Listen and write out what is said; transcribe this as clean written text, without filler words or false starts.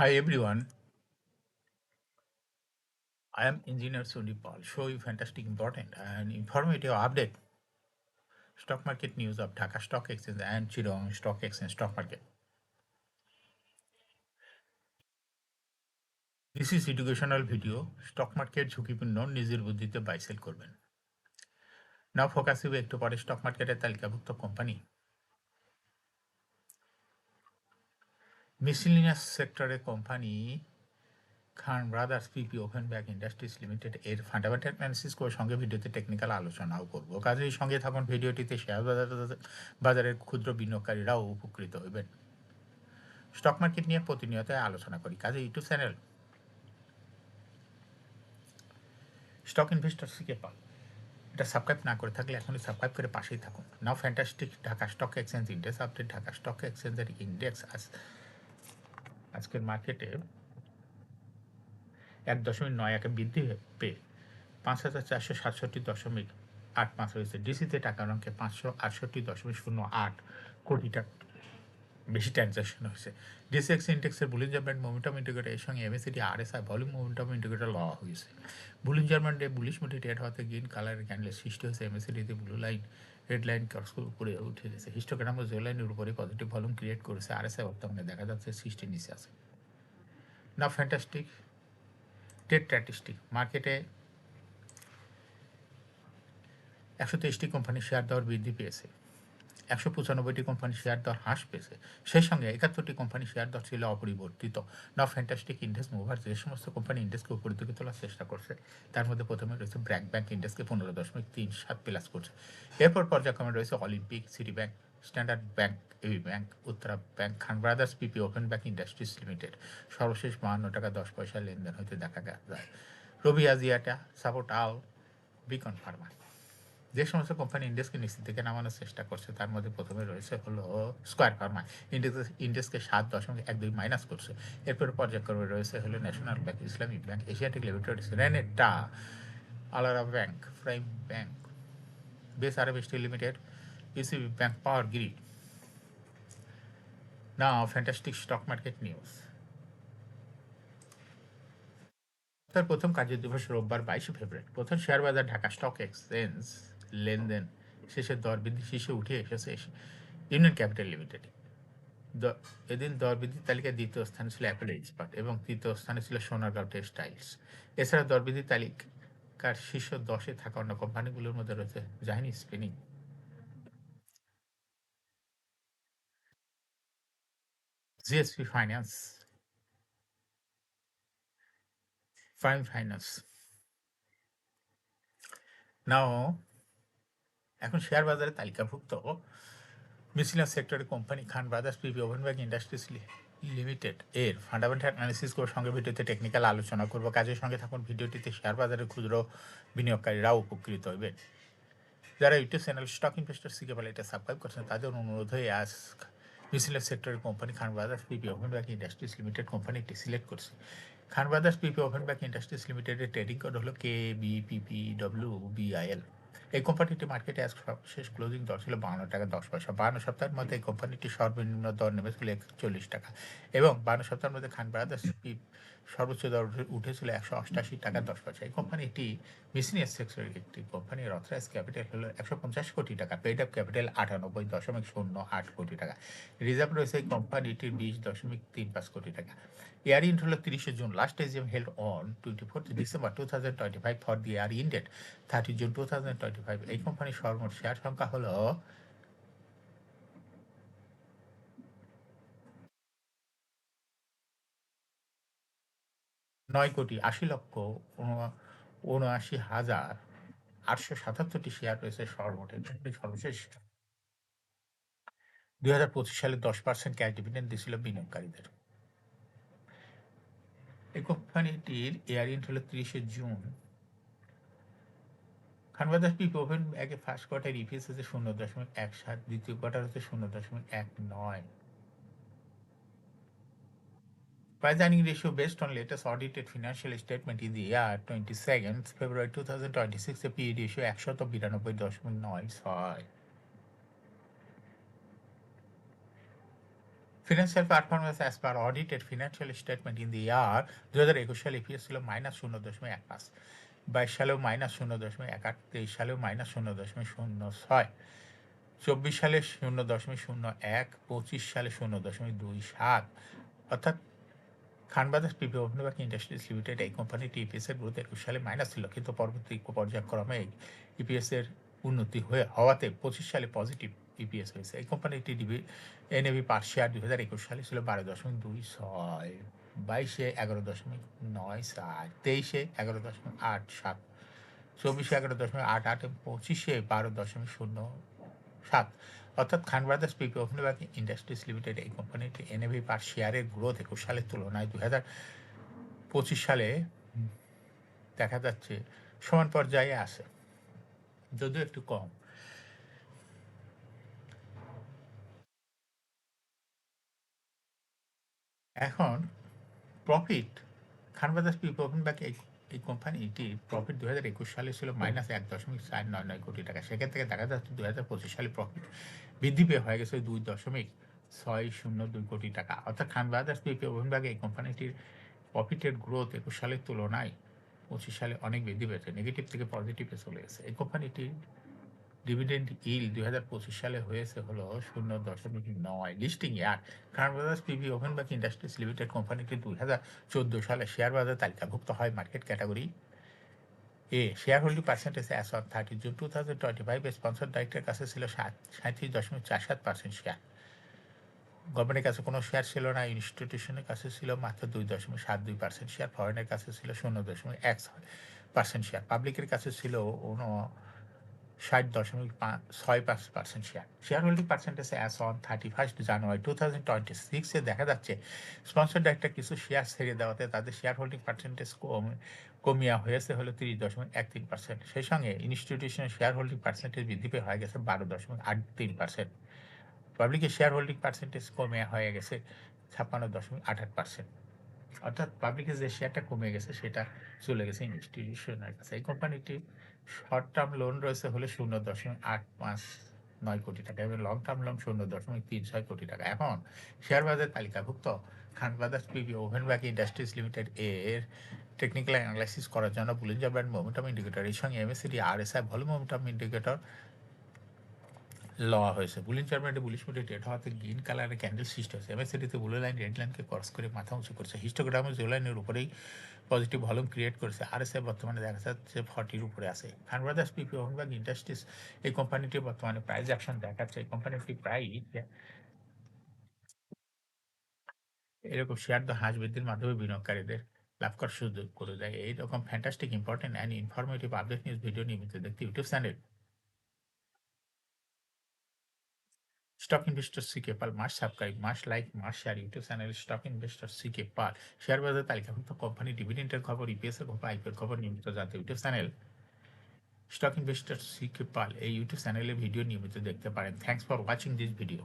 Hi everyone, I am Engineer Sundip Paul. Show you fantastic, important, and informative update. Stock market news of Dhaka Stock Exchange and Chittagong Stock Exchange stock market. This is educational video. Stock market ঝুঁকিপূর্ণ নিজের বুদ্ধিতে buy sell করবেন। নাও focus হবে একটু পরে stock মার্কেটের তালিকাভুক্ত company. Miscellaneous সেক্টরের company Khan Brothers PP open back industries limited এর ফান্ডামেন্টাল অ্যানালিসিস করে সঙ্গে ভিডিওতে টেকনিক্যাল আলোচনাও করব। কাজেই সঙ্গে থাকুন ভিডিওটিতে শেয়ার বাজারের ক্ষুদ্র বিনিয়োগকারীরাও উপকৃত হবেন। স্টক মার্কেট নিয়ে প্রতিনিয়ত আলোচনা করি, কাজে YouTube channel stock investor CK পাল এটা সাবস্ক্রাইব না করে থাকলে এখনই সাবস্ক্রাইব করে পাশেই থাকুন। Now fantastic Dhaka stock exchange index update. Dhaka stock এক্সচেঞ্জের ইন্ডেক্স আজকের মার্কেটে 1.91 বৃদ্ধি পেয়ে 5,467.85 রয়েছে। ডিসিতে টাকার অঙ্কে 568.08 কোটি টাকা বেশি ট্রানজাকশন হয়েছে। ডিসিএক্স ইন্ডেক্সের বুলিঞ্জার ব্যান্ড মোমেন্টাম ইন্ডিকেটর এর সঙ্গে MACD RSI volume momentum indicator লওয়া হয়েছে। বুলিঞ্জার ব্যান্ডে বুলিশ মোডে ট্রেড হওয়াতে গ্রিন কালারের ক্যান্ডেল সৃষ্টি হয়েছে। এমএসিডিতে blue line red line cross উপরে উঠে গেছে। হিস্টোগ্রাম ও জেড লাইনের উপরে পজিটিভ ভলিউম ক্রিয়েট করেছে। আরএসআই বর্তমানে দেখা যাচ্ছে 60 নিচে আছে। না ফ্যান্টাস্টিক ট্রেড স্ট্যাটিস্টিক মার্কেটে 123টি কোম্পানির শেয়ার দর বৃদ্ধি পেয়েছে। 195টি কোম্পানির শেয়ার দর হ্রাস পেয়েছে। সেই সঙ্গে 71টি কোম্পানির শেয়ার দর ছিল অপরিবর্তিত। নাও ফ্যান্টাস্টিক ইন্ডেক্স মুভার যে সমস্ত কোম্পানি ইন্ডেক্সকে উপরের দিকে তোলার চেষ্টা করছে তার মধ্যে প্রথমে রয়েছে ব্র্যাক ব্যাংক ইন্ডেক্সকে 15.37 প্লাস করছে। এরপর পর্যায়ক্রমে রয়েছে Olympic, City Bank, Standard Bank, AB Bank, Uttara Bank, Khan Brothers PP open bank industries limited সর্বশেষ 52 টাকা 10 পয়সা লেনদেন হতে দেখা যায়। রবি আজিয়াটা, সাপোর্ট আল, বিকন ফার্মা যে সমস্ত কোম্পানি ইন্ডেক্সকে নিচের দিকে নামানোর চেষ্টা করছে তার মধ্যে প্রথমে রয়েছে হলো স্কোয়ার ফার্মা ইন্ডেক্সকে 7.12 মাইনাস করছে। এরপরে পর্যায়ক্রমে রয়েছে হলো National Bank, Islamic Bank, Asiatic Limited, Renata, আলারা ব্যাংক, প্রাইম ব্যাংক, বেস আরব steel limited, PCB bank, power grid. Now fantastic stock market news. তার প্রথম কার্যদিবস রোববার 22 ফেব্রুয়ারি। প্রথম শেয়ার বাজার ঢাকা স্টক এক্সচেঞ্জ লেনদেন শেষে দর বৃদ্ধি শীর্ষে উঠে এসেছে ইউনিয়ন ক্যাপিটাল লিমিটেড। এদিন দর বৃদ্ধির তালিকায় দ্বিতীয় স্থানে ছিল অ্যাপেল ইস্পাত এবং তৃতীয় স্থানে ছিল সোনারগাঁও টেক্সটাইলস। এছাড়া দর বৃদ্ধির তালিকার শীর্ষ 10-এ থাকা অন্য কোম্পানিগুলোর মধ্যে রয়েছে জাহিনী spinning, GSP finance, prime finance. Now এখন শেয়ার বাজারে তালিকাভুক্ত মিসেলিনিয়াস সেক্টরের company Khan Brothers PP open bank industries limited এর ফান্ডামেন্টাল অ্যানালিসিস করে সঙ্গে ভিডিওতে টেকনিক্যাল আলোচনা করব। কাজের সঙ্গে থাকুন ভিডিওটিতে। শেয়ার বাজারের ক্ষুদ্র বিনিয়োগকারীরাও উপকৃত হবেন। যারা ইউটিউব চ্যানেল স্টক ইনভেস্টর শিখে বলে এটা সাবস্ক্রাইব করছেন তাদের অনুরোধ হয়ে আজ মিসেলিনিয়াস সেক্টরের company Khan Brothers PP open bank industries limited কোম্পানিটি সিলেক্ট করছে। খান Brothers PP open bank industries লিমিটেডের ট্রেডিং কোড হলো KBPPWBIL। এই কোম্পানিটি মার্কেটে আজ সর্বশেষ ক্লোজিং দর ছিল 52 টাকা 10 পয়সা। 52 সপ্তাহের মধ্যে এই কোম্পানিটি সর্বনিম্ন দর নেমেছিল 41 টাকা এবং 52 সপ্তাহের মধ্যে খান ব্রাদার্স সর্বোচ্চ দর উঠেছিল 188 টাকা 10 পয়সা। এই কোম্পানিটি মিসেলিনিয়াস সেক্টরের একটি কোম্পানি। অথরাইজ ক্যাপিটাল হলো 150 কোটি টাকা, পেড আপ ক্যাপিটাল 98.08 কোটি টাকা। রিজার্ভ রয়েছে এই কোম্পানিটির 20.35 কোটি টাকা। ইয়ার ইন্ড হলো 30 June. Last AGM held on 24 December 2025 for the year ended 30 June 2025। এই কোম্পানির সর্বমোট শেয়ার সংখ্যা হলো 9,80,79,877টি শেয়ার রয়েছে সর্বমোট। সর্বশেষ 2025 সালে 10% ক্যাশ ডিভিডেন্ড দিয়েছিল বিনিয়োগকারীদের। এই কোম্পানিটির এয়ার ইন্ড হলো 30 জুন। খান ব্রাদার্স পিপি ওপেন ব্যাংকে ফার্স্ট কোয়ার্টার ইপিএস হচ্ছে 0.17, দ্বিতীয় কোয়ার্টার হচ্ছে 0.19। Price earning ratio based on latest audited financial statement in the year 22nd February 2026, the PE ratio 192.96। Financial performance as per audited financial statement in the year 2021 সালে EPS ছিল -0.15, 22 সালেও -0.18, 23 সালেও -0.06, 24 সালে 0.01, 25 সালে 0.27। অর্থাৎ খান ব্রাদার্স পিপি অগ্নিবাগ industries limited এই কোম্পানিটি ইপিএসের গ্রোথ 21 সালে মাইনাস ছিল, কিন্তু পরবর্তী পর্যায়ক্রমে ইপিএসের উন্নতি হওয়াতে 25 সালে পজিটিভ ইপিএস হয়েছে। এই কোম্পানিটি এনএভি পার শেয়ার 2021 সালে ছিল 12.26, 22-এ 11.94, 23-এ 11.87, 24-এ 11.88 এবং 25-এ 12.07। অর্থাৎ খান ব্রাদার্স পিপি অগ্নিবাগ ইন্ডাস্ট্রিজ লিমিটেড এই কোম্পানিটি এনএভি পার শেয়ারের গ্রোথ 21 সালের তুলনায় 2025 সালে দেখা যাচ্ছে সমান পর্যায়ে আছে, যদিও একটু কম। এখন প্রফিট খান ব্রাদার্স পিপি অগ্নিবাগ এই কোম্পানিটির প্রফিট 2021 সালে ছিল -1.499 কোটি টাকা। সেখান থেকে দেখা যাচ্ছে 2025 সালে প্রফিট বৃদ্ধি পেয়ে হয়ে গেছে 2.602 কোটি টাকা। অর্থাৎ খান ব্রাদার্স পিপি অগ্নিবাগ এই কোম্পানিটির প্রফিটের গ্রোথ 21 সালের তুলনায় 25 সালে অনেক বৃদ্ধি পেয়েছে, নেগেটিভ থেকে পজিটিভে চলে গেছে। এই কোম্পানিটির ডিভিডেন্ড ইল্ড 2025 সালে হয়েছে হলো 0.9। Listing year Khan Brothers PP অগ্নিবাগ ইন্ডাস্ট্রিজ লিমিটেড কোম্পানিটি 2014 সালে শেয়ার বাজারে তালিকাভুক্ত হয় market category A. Share holding percentage as on 30 June 2025 sponsor ডাইরেক্টরের কাছে ছিল 37.47% শেয়ার। গভর্নমেন্টের কাছে কোনো শেয়ার ছিল না, ইনস্টিটিউশনের কাছে ছিল মাত্র 2.72% শেয়ার, ফরেনের কাছে ছিল 0.16% শেয়ার, পাবলিকের কাছে ছিল 60.65% share. Share holding percentage as on 31 জানুয়ারি 2026-এ দেখা যাচ্ছে স্পন্সর ডাইরেক্টর কিছু শেয়ার ছেড়ে দেওয়াতে তাদের শেয়ার হোল্ডিং পার্সেন্টেজ কমিয়া হয়েছে হলো 30.13%। সেই সঙ্গে ইনস্টিটিউশনের শেয়ার হোল্ডিং পার্সেন্টেজ বৃদ্ধি পেয়ে হয়ে গেছে 12.83%। পাবলিকের শেয়ার হোল্ডিং পার্সেন্টেজ কমে হয়ে গেছে 56.28%। অর্থাৎ পাবলিকের যে শেয়ারটা কমে গেছে সেটা চলে গেছে ইনস্টিটিউশনের কাছে। এই কোম্পানিটি শর্ট টার্ম লোন রয়েছে হলে 0.859 কোটি টাকা এবং লং টার্ম লোন 0.36 কোটি টাকা। এখন শেয়ার বাজারে তালিকাভুক্ত খান ব্রাদার্স পিপি অগ্নিবাগ ইন্ডাস্ট্রিজ লিমিটেড এর টেকনিক্যাল অ্যানালাইসিস করার জন্য বুলিঞ্জার ব্যান্ড মোমেন্টাম ইন্ডিকেটর এর সঙ্গে MACD RSI volume momentum indicator লওয়া হয়েছে। বুলিঞ্জার ব্যান্ডে বুলিশ মুডে ট্রেড হওয়াতে গ্রিন কালারের ক্যান্ডেল সৃষ্টি হয়েছে। এমএসিডিতে ব্লু লাইন রেড লাইনকে ক্রস করে মাথা উঁচু করেছে। হিস্টোগ্রামে জিরো লাইনের উপরেই পজিটিভ ভলিউম ক্রিয়েট করেছে। আরএসআই বর্তমানে দেখা যাচ্ছে 40-র উপরে আছে। খান ব্রাদার্স পিপি অগ্নিবাগ ইন্ডাস্ট্রিজ এই কোম্পানিটি বর্তমানে প্রাইস অ্যাকশন দেখাচ্ছে। এই কোম্পানিটি প্রায় এরকম শেয়ার দর হ্রাস বৃদ্ধির মাধ্যমে বিনিয়োগকারীদের লাভ করার সুযোগ করে দেয়। এইরকম fantastic important and informative update news video নিয়মিত দেখতে YouTube channel stock investor CK Pal must subscribe, must like, must share YouTube channel stock investor CK Pal. Share বাজার তালিকাভুক্ত কোম্পানি ডিভিডেন্ডের খবর, ইপিএস এর খবর, আইপিওর খবর নিয়মিত জানতে YouTube channel stock investor CK পাল এই ইউটিউব চ্যানেলে ভিডিও নিয়মিত দেখতে পারেন। Thanks for watching this video.